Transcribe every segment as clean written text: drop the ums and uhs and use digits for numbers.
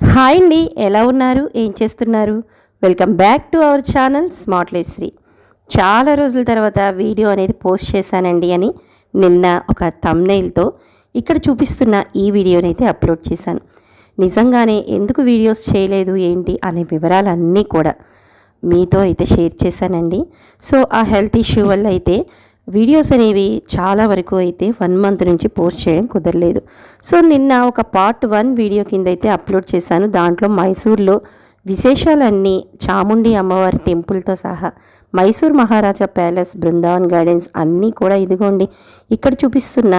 Hi అండి, ఎలా ఉన్నారు? ఏం చేస్తున్నారు? Welcome back to our channel smart life Shri. చాలా రోజుల తర్వాత వీడియో అనేది పోస్ట్ చేశానండి అని నిన్న ఒక థంబ్నెయిల్తో ఇక్కడ చూపిస్తున్న ఈ వీడియోని అయితే అప్లోడ్ చేశాను. నిజంగానే ఎందుకు వీడియోస్ చేయలేదు ఏంటి అనే వివరాలన్నీ కూడా మీతో అయితే షేర్ చేశానండి. సో ఆ హెల్త్ ఇష్యూ వల్ల అయితే వీడియోస్ అనేవి చాలా వరకు అయితే 1 మంత్ నుంచి పోస్ట్ చేయడం కుదరలేదు. సో నిన్న ఒక పార్ట్ 1 వీడియో కింద అయితే అప్లోడ్ చేశాను. దాంట్లో మైసూర్లో విశేషాలన్నీ, చాముండి అమ్మవారి టెంపుల్తో సహా మైసూర్ మహారాజా ప్యాలెస్, బృందావన్ గార్డెన్స్ అన్నీ కూడా ఇదిగోండి ఇక్కడ చూపిస్తున్న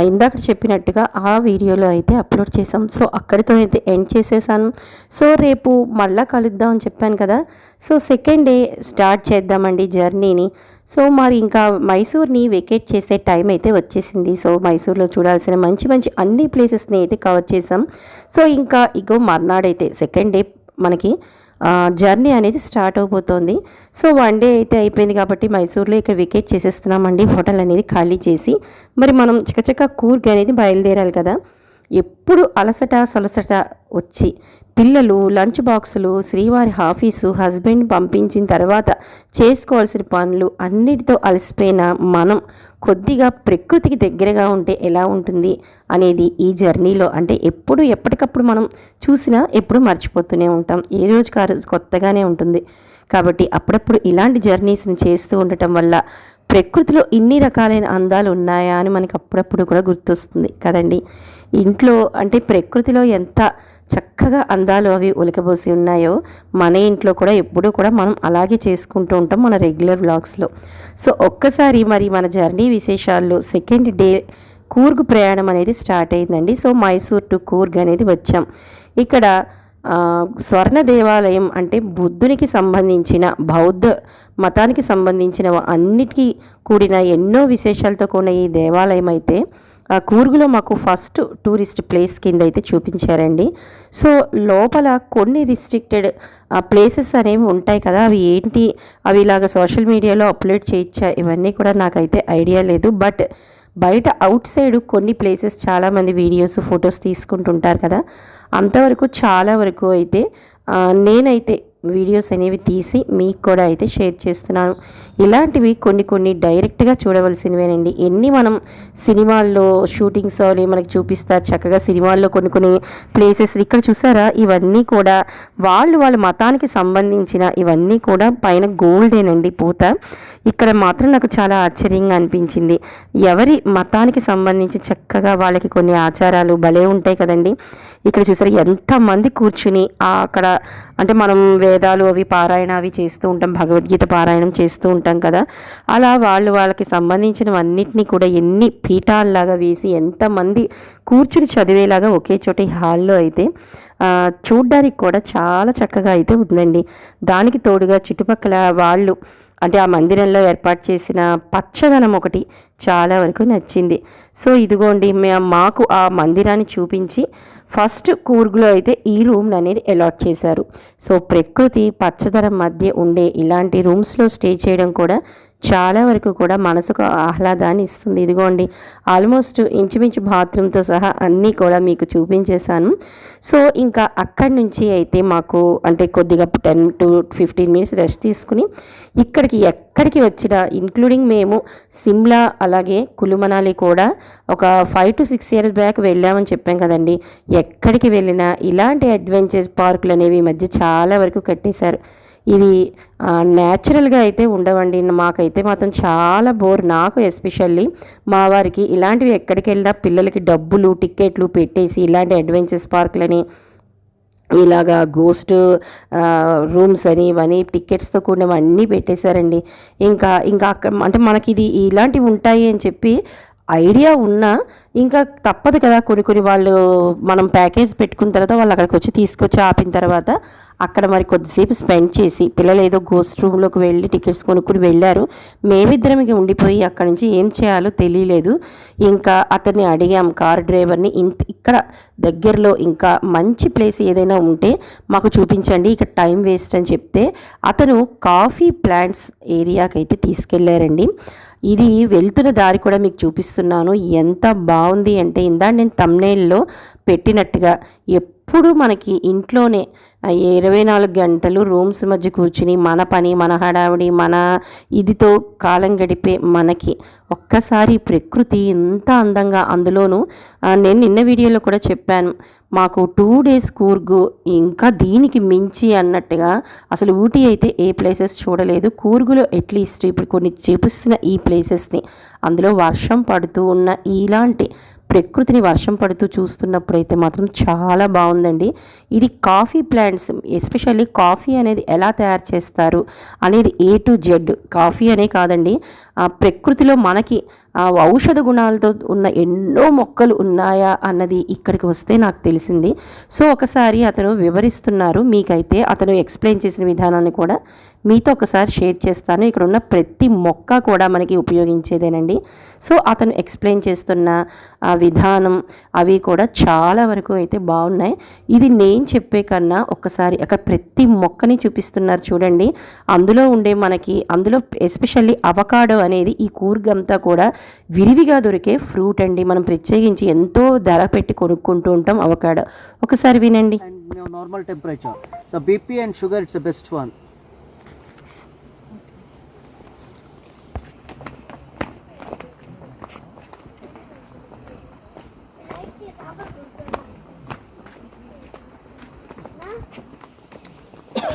ఇందాక చెప్పినట్టుగా ఆ వీడియోలో అయితే అప్లోడ్ చేసాం. సో అక్కడితో అయితే ఎండ్ చేసేసాను. సో రేపు మళ్ళా కలుద్దాం అని చెప్పాను కదా. సో సెకండ్ డే స్టార్ట్ చేద్దామండి జర్నీని. సో మరి ఇంకా మైసూర్ని వెకేట్ చేసే టైం అయితే వచ్చేసింది. సో మైసూర్లో చూడాల్సిన మంచి మంచి అన్ని ప్లేసెస్ని అయితే కవర్ చేసాం. సో ఇంకా ఇగో మర్నాడైతే సెకండ్ డే మనకి జర్నీ అనేది స్టార్ట్ అవబోతోంది. సో 1 డే అయితే అయిపోయింది కాబట్టి మైసూర్లో ఇక్కడ వికెట్ చేసేస్తున్నామండి. హోటల్ అనేది ఖాళీ చేసి మరి మనం చకచక కూర్గ్ అనేది బయలుదేరాలి కదా. ఎప్పుడు అలసట సొలసట వచ్చి పిల్లలు, లంచ్ బాక్సులు, శ్రీవారి ఆఫీసు, హస్బెండ్ పంపించిన తర్వాత చేసుకోవాల్సిన పనులు అన్నిటితో అలసిపోయిన మనం కొద్దిగా ప్రకృతికి దగ్గరగా ఉంటే ఎలా ఉంటుంది అనేది ఈ జర్నీలో అంటే ఎప్పటికప్పుడు మనం చూసినా ఎప్పుడు మర్చిపోతూనే ఉంటాం. ఏ రోజుకి ఆ రోజు కొత్తగానే ఉంటుంది. కాబట్టి అప్పుడప్పుడు ఇలాంటి జర్నీస్ని చేస్తూ ఉండటం వల్ల ప్రకృతిలో ఇన్ని రకాలైన అందాలు ఉన్నాయా అని మనకి అప్పుడప్పుడు కూడా గుర్తొస్తుంది కదండి. ఇంట్లో అంటే ప్రకృతిలో ఎంత చక్కగా అందాలు అవి ఒలికబోసి ఉన్నాయో మన ఇంట్లో కూడా ఎప్పుడూ కూడా మనం అలాగే చేసుకుంటూ ఉంటాం మన రెగ్యులర్ వ్లాగ్స్లో. సో ఒక్కసారి మరి మన జర్నీ విశేషాల్లో సెకండ్ డే కూర్గ్ ప్రయాణం అనేది స్టార్ట్ అయిందండి. సో మైసూర్ టు కూర్గ్ అనేది వచ్చాం. ఇక్కడ స్వర్ణ దేవాలయం అంటే బుద్ధునికి సంబంధించిన, బౌద్ధ మతానికి సంబంధించిన అన్నిటికీ కూడిన ఎన్నో విశేషాలతో కూడిన ఈ దేవాలయం అయితే కూర్గులో మాకు ఫస్ట్ టూరిస్ట్ ప్లేస్ కింద అయితే చూపించారండి. సో లోపల కొన్ని రిస్ట్రిక్టెడ్ ప్లేసెస్ అనేవి ఉంటాయి కదా, అవి ఏంటి, అవి ఇలాగ సోషల్ మీడియాలో అప్లోడ్ చేయొచ్చా ఇవన్నీ కూడా నాకైతే ఐడియా లేదు. బట్ బయట అవుట్ సైడ్ కొన్ని ప్లేసెస్ చాలామంది వీడియోస్, ఫొటోస్ తీసుకుంటుంటారు కదా, అంతవరకు చాలా వరకు అయితే నేనైతే వీడియోస్ అనేవి తీసి మీకు కూడా అయితే షేర్ చేస్తున్నాను. ఇలాంటివి కొన్ని డైరెక్ట్గా చూడవలసినవేనండి. ఎన్ని మనం సినిమాల్లో షూటింగ్స్ అవి మనకి చూపిస్తారు చక్కగా, సినిమాల్లో కొన్ని ప్లేసెస్ ఇక్కడ చూసారా, ఇవన్నీ కూడా వాళ్ళ మతానికి సంబంధించిన ఇవన్నీ కూడా పైన గోల్డేనండి పూత. ఇక్కడ మాత్రం నాకు చాలా ఆశ్చర్యంగా అనిపించింది. ఎవరి మతానికి సంబంధించి చక్కగా వాళ్ళకి కొన్ని ఆచారాలు భలే ఉంటాయి కదండి. ఇక్కడ చూసారా ఎంతమంది కూర్చుని అక్కడ అంటే మనం వేదాలు అవి పారాయణ అవి చేస్తూ ఉంటాం, భగవద్గీత పారాయణం చేస్తూ ఉంటాం కదా, అలా వాళ్ళకి సంబంధించినవన్నిటినీ కూడా ఎన్ని పీఠాల్లాగా వేసి ఎంతమంది కూర్చుని చదివేలాగా ఒకే చోట హాల్లో అయితే చూడ్డానికి కూడా చాలా చక్కగా అయితే ఉందండి. దానికి తోడుగా చుట్టుపక్కల వాళ్ళు అంటే ఆ మందిరంలో ఏర్పాటు చేసిన పచ్చదనం ఒకటి చాలా వరకు నచ్చింది. సో ఇదిగోండి మాకు ఆ మందిరాన్ని చూపించి ఫస్ట్ కూర్గ్లో అయితే ఈ రూమ్ అనేది అలాట్ చేశారు. సో ప్రకృతి పచ్చదనం మధ్య ఉండే ఇలాంటి రూమ్స్లో స్టే చేయడం కూడా చాలా వరకు కూడా మనసుకు ఆహ్లాదాన్ని ఇస్తుంది. ఇదిగోండి ఆల్మోస్ట్ ఇంచుమించు బాత్రూమ్తో సహా అన్నీ కూడా మీకు చూపించేశాను. సో ఇంకా అక్కడి నుంచి అయితే మాకు అంటే కొద్దిగా 10 to 15 మినిట్స్ రెస్ట్ తీసుకుని ఎక్కడికి వచ్చినా ఇంక్లూడింగ్ మేము సిమ్లా అలాగే కులు మనాలి కూడా ఒక 5 to 6 ఇయర్స్ బ్యాక్ వెళ్ళామని చెప్పాం కదండి. ఎక్కడికి వెళ్ళినా ఇలాంటి అడ్వెంచర్స్ పార్కులు అనేవి ఈ మధ్య చాలా వరకు కట్టేశారు. ఇవి న్యాచురల్గా అయితే ఉండవండి. మాకైతే మాత్రం చాలా బోర్, నాకు ఎస్పెషల్లీ, మా వారికి ఇలాంటివి ఎక్కడికి వెళ్ళినా పిల్లలకి డబ్బులు టికెట్లు పెట్టేసి ఇలాంటి అడ్వెంచర్స్ పార్కులని ఇలాగా గోస్ట్ రూమ్స్ అని ఇవన్నీ టికెట్స్తో కూడినవన్నీ పెట్టేశారండి. ఇంకా అక్కడ అంటే మనకి ఇది ఇలాంటివి ఉంటాయి అని చెప్పి ఐడియా ఉన్నా ఇంకా తప్పదు కదా, కొన్ని వాళ్ళు మనం ప్యాకేజ్ పెట్టుకున్న తర్వాత వాళ్ళు అక్కడికి వచ్చి తీసుకొచ్చి ఆపిన తర్వాత అక్కడ మరి కొద్దిసేపు స్పెండ్ చేసి పిల్లలు ఏదో గోస్ట్ రూమ్లోకి వెళ్ళి టికెట్స్ కొనుక్కుని వెళ్ళారు. మేమిద్దరం ఉండిపోయి అక్కడి నుంచి ఏం చేయాలో తెలియలేదు. ఇంకా అతన్ని అడిగాం కార్ డ్రైవర్ని, ఇక్కడ దగ్గరలో ఇంకా మంచి ప్లేస్ ఏదైనా ఉంటే మాకు చూపించండి, ఇక్కడ టైం వేస్ట్ అని చెప్తే అతను కాఫీ ప్లాంట్స్ ఏరియాకి అయితే తీసుకెళ్లారండి. ఇది వెళ్తున్న దారి కూడా మీకు చూపిస్తున్నాను. ఎంత బాగుంది అంటే ఇందాక నేను థంబ్నెయిల్లో పెట్టినట్టుగా ఎప్పుడు మనకి ఇంట్లోనే 24 గంటలు రూమ్స్ మధ్య కూర్చుని మన పని, మన హడావిడి, మన ఇదితో కాలం గడిపే మనకి ఒక్కసారి ప్రకృతి ఎంత అందంగా, అందులోనూ నేను నిన్న వీడియోలో కూడా చెప్పాను, మాకు 2 డేస్ కూర్గు ఇంకా దీనికి మించి అన్నట్టుగా. అసలు ఊటీ అయితే ఏ ప్లేసెస్ చూడలేదు, కూర్గులో అట్లీస్ట్ ఇప్పుడు కొన్ని చూపిస్తున్న ఈ ప్లేసెస్ని, అందులో వర్షం పడుతూ ఉన్న ఇలాంటి ప్రకృతిని వర్షం పడుతూ చూస్తున్నప్పుడైతే మాత్రం చాలా బాగుందండి. ఇది కాఫీ ప్లాంట్స్, ఎస్పెషల్లీ కాఫీ అనేది ఎలా తయారు చేస్తారు అనేది A to Z. కాఫీ అనే కాదండి, ప్రకృతిలో మనకి ఔషధ గుణాలతో ఉన్న ఎన్నో మొక్కలు ఉన్నాయా అన్నది ఇక్కడికి వస్తే నాకు తెలిసింది. సో ఒకసారి అతను వివరిస్తున్నారు, మీకైతే అతను ఎక్స్ప్లెయిన్ చేసిన విధానాన్ని కూడా మీతో ఒకసారి షేర్ చేస్తాను. ఇక్కడ ఉన్న ప్రతి మొక్క కూడా మనకి ఉపయోగించేదేనండి. సో అతను ఎక్స్ప్లెయిన్ చేస్తున్న విధానం అవి కూడా చాలా వరకు అయితే బాగున్నాయి. ఇది నేను చెప్పే కన్నా ఒక్కసారి అక్కడ ప్రతి మొక్కని చూపిస్తున్నారు చూడండి. అందులో ఉండే మనకి, అందులో ఎస్పెషల్లీ అవకాడో అనేది ఈ కూర్గంతా కూడా విరివిగా దొరికే ఫ్రూట్ అండి. మనం ప్రత్యేకించి ఎంతో ధర పెట్టి కొనుక్కుంటూ ఉంటాం అవకాడో. ఒకసారి వినండి. Normal temperature, so BP and sugar it's the best one.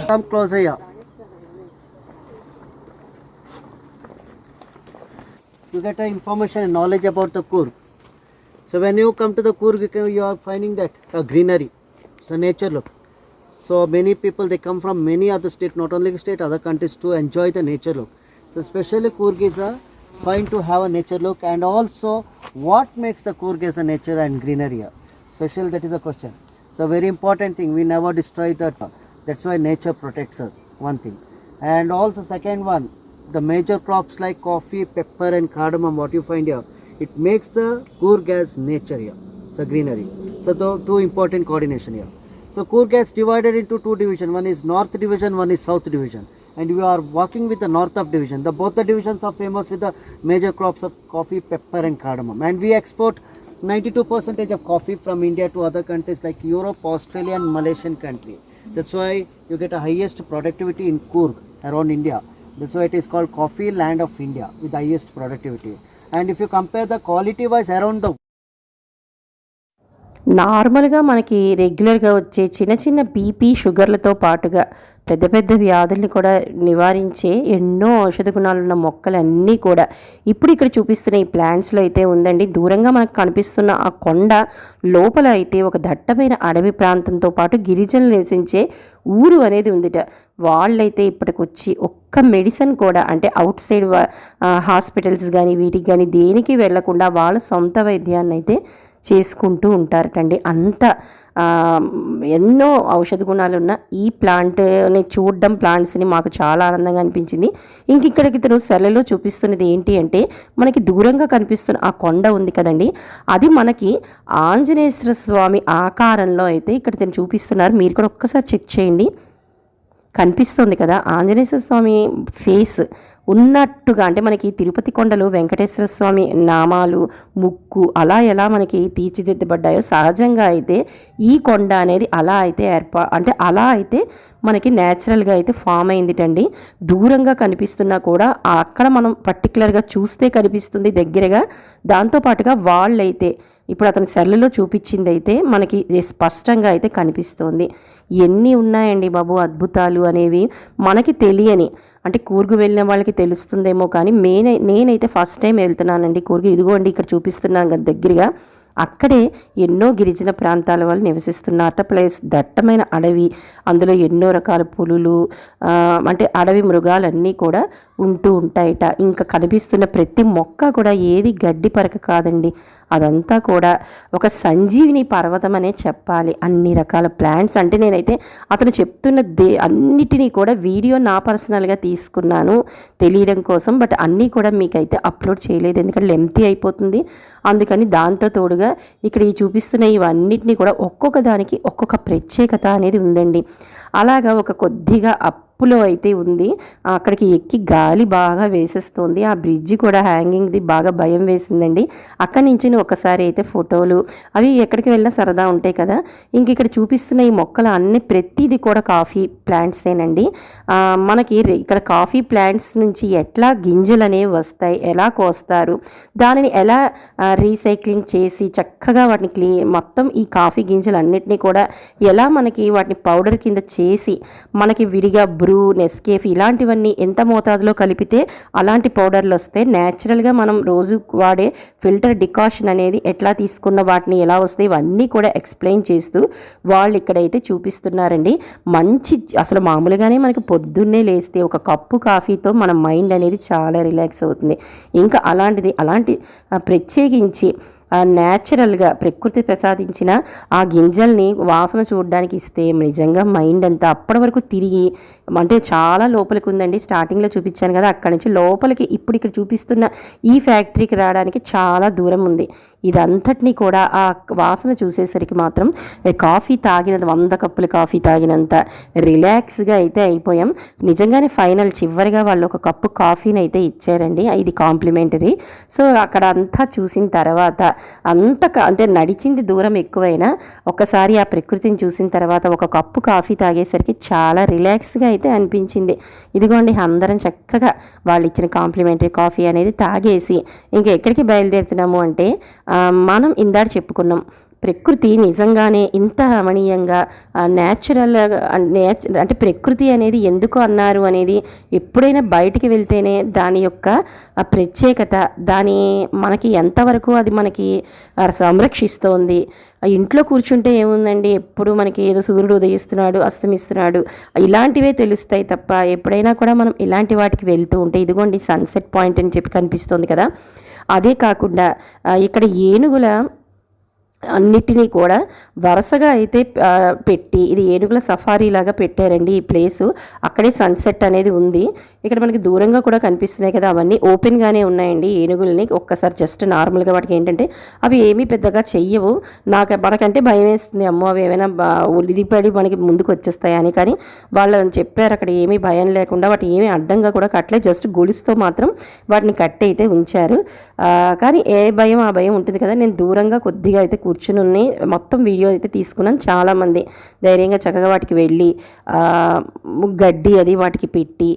Come closer here. You get information and knowledge about the Coorg. So when you come to the Coorg, you are finding that greenery, so nature look. So many people, they come from many other states, not only state, other countries, to enjoy the nature look. So especially Coorg is fine to have a nature look, and also what makes the Coorg as a nature and greenery here. Special, that is a question. So very important thing, we never destroy that. That's why nature protects us, one thing. And also second one, the major crops like coffee, pepper and cardamom, what you find here, it makes the Coorg as nature here, so greenery. So the two important coordination here. So Coorg is divided into 2 divisions, one is north division, one is south division, and we are working with the north of division. Both the divisions are famous with the major crops of coffee, pepper and cardamom, and we export 92% of coffee from India to other countries like Europe, Australia and Malaysian country. That's why you get a highest productivity in Coorg around India. That's why it is called coffee land of India with the highest productivity. And if you compare the quality wise around the నార్మల్గా మనకి రెగ్యులర్గా వచ్చే చిన్న చిన్న BP, షుగర్లతో పాటుగా పెద్ద పెద్ద వ్యాధుల్ని కూడా నివారించే ఎన్నో ఔషధ గుణాలున్న మొక్కలన్నీ కూడా ఇప్పుడు ఇక్కడ చూపిస్తున్న ఈ ప్లాంట్స్లో అయితే ఉందండి. దూరంగా మనకు కనిపిస్తున్న ఆ కొండ లోపల అయితే ఒక దట్టమైన అడవి ప్రాంతంతో పాటు గిరిజనులు నివసించే ఊరు అనేది ఉందిట. వాళ్ళైతే ఇప్పటికొచ్చి ఒక్క మెడిసిన్ కూడా, అంటే అవుట్ సైడ్ హాస్పిటల్స్ కానీ వీటికి కానీ దేనికి వెళ్లకుండా వాళ్ళ సొంత వైద్యాన్ని అయితే చేసుకుంటూ ఉంటారటండి. అంత ఎన్నో ఔషధ గుణాలు ఉన్న ఈ ప్లాంట్ని చూడడం, ప్లాంట్స్ని మాకు చాలా ఆనందంగా అనిపించింది. ఇంక ఇక్కడికి ఇతను సెలలో చూపిస్తున్నది ఏంటి అంటే, మనకి దూరంగా కనిపిస్తున్న ఆ కొండ ఉంది కదండి, అది మనకి ఆంజనేయ స్వామి ఆకారంలో అయితే ఇక్కడ ఇతను చూపిస్తున్నారు. మీరు కూడా ఒక్కసారి చెక్ చేయండి, కనిపిస్తుంది కదా ఆంజనేయ స్వామి ఫేస్ ఉన్నట్టుగా. అంటే మనకి తిరుపతి కొండలు వెంకటేశ్వర స్వామి నామాలు, ముక్కు అలా ఎలా మనకి తీర్చిదిద్దబడ్డాయో సహజంగా అయితే ఈ కొండ అనేది అలా అయితే అంటే అలా అయితే మనకి న్యాచురల్గా అయితే ఫామ్ అయిందిటండి. దూరంగా కనిపిస్తున్నా కూడా అక్కడ మనం పర్టికులర్గా చూస్తే కనిపిస్తుంది దగ్గరగా. దాంతోపాటుగా వాళ్ళైతే ఇప్పుడు అతని సెల్లులో చూపించింది అయితే మనకి స్పష్టంగా అయితే కనిపిస్తుంది. ఎన్ని ఉన్నాయండి బాబు అద్భుతాలు అనేవి, మనకి తెలియని. అంటే కూర్గు వెళ్ళిన వాళ్ళకి తెలుస్తుందేమో కానీ నేనైతే ఫస్ట్ టైం వెళ్తున్నానండి కూర్గు. ఇదిగోండి ఇక్కడ చూపిస్తున్నాను కదా దగ్గరగా, అక్కడే ఎన్నో గిరిజన ప్రాంతాల వాళ్ళు నివసిస్తున్నారు. ప్లస్ దట్టమైన అడవి, అందులో ఎన్నో రకాల పులులు, అంటే అడవి మృగాలన్నీ కూడా ఉంటూ ఉంటాయట. ఇంకా కనిపిస్తున్న ప్రతి మొక్క కూడా ఏది గడ్డి పరక కాదండి, అదంతా కూడా ఒక సంజీవిని పర్వతం అనే చెప్పాలి. అన్ని రకాల ప్లాంట్స్, అంటే నేనైతే అతను చెప్తున్న అన్నిటినీ కూడా వీడియో నా పర్సనల్గా తీసుకున్నాను తెలియడం కోసం. బట్ అన్నీ కూడా మీకైతే అప్లోడ్ చేయలేదు, ఎందుకంటే లెంతీ అయిపోతుంది. అందుకని దాంతో తోడుగా ఇక్కడ ఈ చూపిస్తున్న ఇవన్నిటినీ కూడా ఒక్కొక్క దానికి ఒక్కొక్క ప్రత్యేకత అనేది ఉందండి. అలాగా ఒక కొద్దిగా అప్పులో అయితే ఉంది. అక్కడికి ఎక్కి గాలి బాగా వేసేస్తుంది. ఆ బ్రిడ్జ్ కూడా హ్యాంగింగ్ది బాగా భయం వేసిందండి. అక్కడి నుంచి ఒకసారి అయితే ఫోటోలు అవి ఎక్కడికి వెళ్ళినా సరదా ఉంటాయి కదా. ఇంక ఇక్కడ చూపిస్తున్న ఈ మొక్కలు అన్ని ప్రతిదీ కూడా కాఫీ ప్లాంట్సేనండి. మనకి ఇక్కడ కాఫీ ప్లాంట్స్ నుంచి ఎట్లా గింజలు అనేవి వస్తాయి, ఎలా కోస్తారు, దానిని ఎలా రీసైక్లింగ్ చేసి చక్కగా వాటిని మొత్తం ఈ కాఫీ గింజలు అన్నిటినీ కూడా ఎలా మనకి వాటిని పౌడర్ కింద చేసి మనకి విడిగా బ్రూ, నెస్కేఫ్ ఇలాంటివన్నీ ఎంత మోతాదులో కలిపితే అలాంటి పౌడర్లు వస్తాయి. న్యాచురల్గా మనం రోజు వాడే ఫిల్టర్ డికాషన్ అనేది ఎట్లా తీసుకున్న వాటిని ఎలా వస్తాయి ఇవన్నీ కూడా ఎక్స్ప్లెయిన్ చేస్తూ వాళ్ళు ఇక్కడైతే చూపిస్తున్నారండి. మంచి అసలు మామూలుగానే మనకి పొద్దున్నే లేస్తే ఒక కప్పు కాఫీతో మన మైండ్ అనేది చాలా రిలాక్స్ అవుతుంది. ఇంకా అలాంటి ప్రత్యేకించి న్యాచురల్గా ప్రకృతి ప్రసాదించిన ఆ గింజల్ని వాసన చూడడానికి ఇస్తే నిజంగా మైండ్ అంతా అప్పటి వరకు తిరిగి అంటే చాలా లోపలికి ఉందండి. స్టార్టింగ్లో చూపించాను కదా, అక్కడి నుంచి లోపలికి ఇప్పుడు ఇక్కడ చూపిస్తున్న ఈ ఫ్యాక్టరీకి రావడానికి చాలా దూరం ఉంది. ఇదంతటినీ కూడా ఆ వాసన చూసేసరికి మాత్రం కాఫీ తాగినంత 100 కప్పులు కాఫీ తాగినంత రిలాక్స్గా అయితే అయిపోయాం. నిజంగానే ఫైనల్ చివరిగా వాళ్ళు ఒక కప్పు కాఫీని అయితే ఇచ్చారండి, ఇది కాంప్లిమెంటరీ. సో అక్కడ అంతా చూసిన తర్వాత అంటే నడిచింది దూరం ఎక్కువైనా ఒక్కసారి ఆ ప్రకృతిని చూసిన తర్వాత ఒక కప్పు కాఫీ తాగేసరికి చాలా రిలాక్స్గా అయితే అనిపించింది. ఇదిగోండి అందరం చక్కగా వాళ్ళు ఇచ్చిన కాంప్లిమెంటరీ కాఫీ అనేది తాగేసి ఇంకా ఎక్కడికి బయలుదేరుతున్నాము అంటే మనం ఇందాక చెప్పుకున్నాం ప్రకృతి నిజంగానే ఇంత రమణీయంగా అంటే ప్రకృతి అనేది ఎందుకు అన్నారు అనేది ఎప్పుడైనా బయటికి వెళ్తేనే దాని యొక్క ప్రత్యేకత, దాని మనకి ఎంతవరకు అది మనకి సంరక్షిస్తోంది. ఇంట్లో కూర్చుంటే ఏముందండి, ఎప్పుడు మనకి ఏదో సూర్యుడు ఉదయిస్తున్నాడు, అస్తమిస్తున్నాడు ఇలాంటివే తెలుస్తాయి తప్ప ఎప్పుడైనా కూడా మనం ఇలాంటి వాటికి వెళ్తూ ఉంటే ఇదిగోండి సన్సెట్ పాయింట్ అని చెప్పి కనిపిస్తుంది కదా. అదే కాకుండా ఇక్కడ ఏనుగుల అన్నిటినీ కూడా వరుసగా అయితే పెట్టి ఇది ఏనుగుల సఫారీ లాగా పెట్టారండి ఈ ప్లేసు. అక్కడే సన్సెట్ అనేది ఉంది. ఇక్కడ మనకి దూరంగా కూడా కనిపిస్తున్నాయి కదా, అవన్నీ ఓపెన్గానే ఉన్నాయండి ఏనుగుల్ని. ఒక్కసారి జస్ట్ నార్మల్గా వాటికి ఏంటంటే అవి ఏమీ పెద్దగా చెయ్యవు. మనకంటే భయం వేస్తుంది, అమ్మో అవి ఏమైనా ఉలిదిపడి మనకి ముందుకు వచ్చేస్తాయని. కానీ వాళ్ళు చెప్పారు అక్కడ ఏమీ భయం లేకుండా వాటి ఏమీ అడ్డంగా కూడా కట్టలే, జస్ట్ గొలుసుతో మాత్రం వాటిని కట్టి అయితే ఉంచారు. కానీ ఏ భయం ఆ భయం ఉంటుంది కదా. నేను దూరంగా కొద్దిగా అయితే కూర్చుని మొత్తం వీడియో అయితే తీసుకున్నాను. చాలామంది ధైర్యంగా చక్కగా వాటికి వెళ్ళి గడ్డి అది వాటికి పెట్టి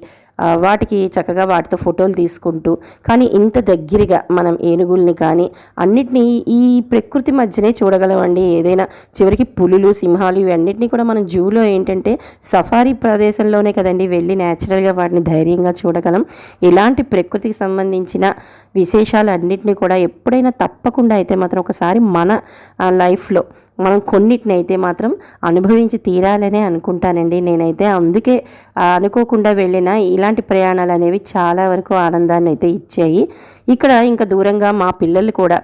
వాటికి చక్కగా వాటితో ఫోటోలు తీసుకుంటూ, కానీ ఇంత దగ్గరగా మనం ఏనుగుల్ని కానీ అన్నిటినీ ఈ ప్రకృతి మధ్యనే చూడగలమండి. ఏదైనా చివరికి పులులు, సింహాలు ఇవన్నిటినీ కూడా మనం జూలో ఏంటంటే సఫారీ ప్రదేశంలోనే కదండి వెళ్ళి న్యాచురల్గా వాటిని ధైర్యంగా చూడగలం. ఇలాంటి ప్రకృతికి సంబంధించిన విశేషాలు అన్నిటినీ కూడా ఎప్పుడైనా తప్పకుండా అయితే మాత్రం ఒకసారి మన లైఫ్లో మనం కొన్నిటిని అయితే మాత్రం అనుభవించి తీరాలనే అనుకుంటానండి నేనైతే. అందుకే అనుకోకుండా వెళ్ళిన ఇలాంటి ప్రయాణాలు అనేవి చాలా వరకు ఆనందాన్ని అయితే ఇచ్చాయి. ఇక్కడ ఇంకా దూరంగా మా పిల్లలు కూడా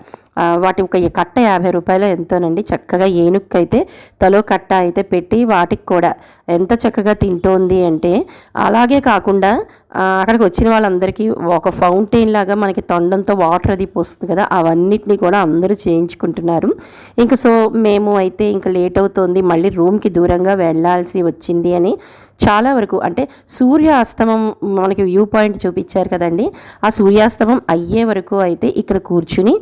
వాటి ఒక కట్ట 50 రూపాయలు ఎంతోనండి, చక్కగా ఏనుక్కైతే తలో కట్ట అయితే పెట్టి వాటికి కూడా ఎంత చక్కగా తింటోంది అంటే. అలాగే కాకుండా అక్కడికి వచ్చిన వాళ్ళందరికీ ఒక ఫౌంటైన్ లాగా మనకి తొండంతో వాటర్ అది పోస్తుంది కదా, అవన్నిటినీ కూడా అందరూ చేయించుకుంటున్నారు. ఇంకా సో మేము అయితే ఇంకా లేట్ అవుతుంది, మళ్ళీ రూమ్కి దూరంగా వెళ్ళాల్సి వచ్చింది అని చాలా వరకు అంటే సూర్యాస్తమం మనకి వ్యూ పాయింట్ చూపించారు కదండి, ఆ సూర్యాస్తమం అయ్యే వరకు అయితే ఇక్కడ కూర్చుని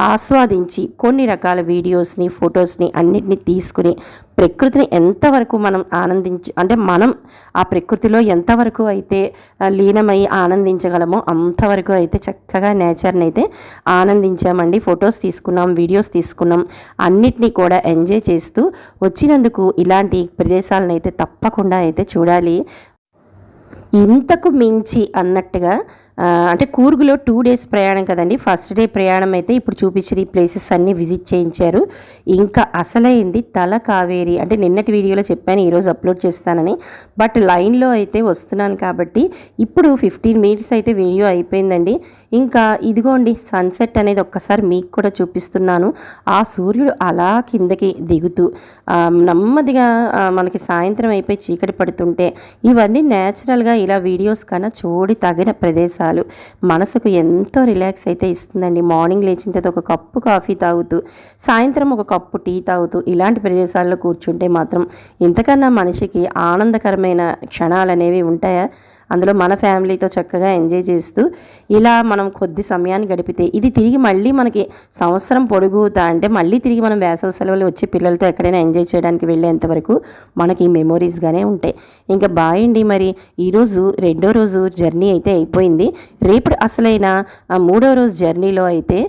ఆస్వాదించి కొన్ని రకాల వీడియోస్ని, ఫొటోస్ని అన్నిటిని తీసుకుని ప్రకృతిని ఎంతవరకు మనం అంటే మనం ఆ ప్రకృతిలో ఎంతవరకు అయితే లీనమై ఆనందించగలమో అంతవరకు అయితే చక్కగా నేచర్ని అయితే ఆనందించామండి. ఫొటోస్ తీసుకున్నాం, వీడియోస్ తీసుకున్నాం, అన్నిటినీ కూడా ఎంజాయ్ చేస్తూ వచ్చినందుకు ఇలాంటి ప్రదేశాలను అయితే తప్పకుండా అయితే చూడాలి. ఇంతకు మించి అన్నట్టుగా అంటే కూర్గులో 2 డేస్ ప్రయాణం కదండి. ఫస్ట్ డే ప్రయాణం అయితే ఇప్పుడు చూపించిన ఈ ప్లేసెస్ అన్నీ విజిట్ చేయించారు. ఇంకా అసలైంది తల కావేరి అంటే నిన్నటి వీడియోలో చెప్పాను ఈరోజు అప్లోడ్ చేస్తానని, బట్ లైన్లో అయితే వస్తున్నాను కాబట్టి ఇప్పుడు 15 మినిట్స్ అయితే వీడియో అయిపోయిందండి. ఇంకా ఇదిగోండి సన్సెట్ అనేది ఒక్కసారి మీకు కూడా చూపిస్తున్నాను. ఆ సూర్యుడు అలా కిందకి దిగుతూ నెమ్మదిగా మనకి సాయంత్రం అయిపోయి చీకటి పడుతుంటే ఇవన్నీ న్యాచురల్గా ఇలా వీడియోస్ కన్నా తగిన ప్రదేశాలు చాలు మనసుకు ఎంతో రిలాక్స్ అయితే ఇస్తుందండి. మార్నింగ్ లేచిన తర్వాత ఒక కప్పు కాఫీ తాగుతూ, సాయంత్రం ఒక కప్పు టీ తాగుతూ ఇలాంటి ప్రదేశాల్లో కూర్చుంటే మాత్రం ఇంతకన్నా మనిషికి ఆనందకరమైన క్షణాలు అనేవి ఉంటాయా? అందులో మన ఫ్యామిలీతో చక్కగా ఎంజాయ్ చేస్తూ ఇలా మనం కొద్ది సమయాన్ని గడిపితే ఇది తిరిగి మళ్ళీ మనకి సంవత్సరం పొడుగుతా అంటే మళ్ళీ తిరిగి మనం వేసవి సెలవులు వచ్చి పిల్లలతో ఎక్కడైనా ఎంజాయ్ చేయడానికి వెళ్ళేంత వరకు మనకి మెమోరీస్గానే ఉంటాయి. ఇంకా బాయ్ అండి. మరి ఈరోజు రెండో రోజు జర్నీ అయితే అయిపోయింది. రేపు అసలైన మూడో రోజు జర్నీలో అయితే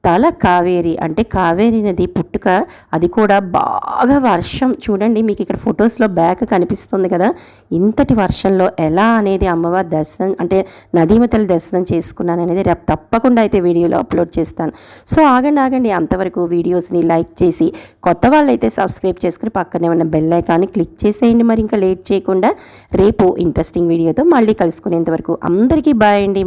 తల కావేరి అంటే కావేరి నది పుట్టుక, అది కూడా బాగా వర్షం చూడండి, మీకు ఇక్కడ ఫొటోస్లో బ్యాక్ కనిపిస్తుంది కదా, ఇంతటి వర్షంలో ఎలా అనేది అమ్మవారి దర్శనం అంటే నదీమతల దర్శనం చేసుకున్నాను అనేది రేపు తప్పకుండా అయితే వీడియోలో అప్లోడ్ చేస్తాను. సో ఆగండి అంతవరకు వీడియోస్ని లైక్ చేసి కొత్త వాళ్ళు అయితే సబ్స్క్రైబ్ చేసుకుని పక్కనే ఉన్న బెల్ ఐకాన్ని క్లిక్ చేసేయండి. మరి ఇంకా లేట్ చేయకుండా రేపు ఇంట్రెస్టింగ్ వీడియోతో మళ్ళీ కలుసుకునేంత వరకు అందరికీ బాయ్ అండి.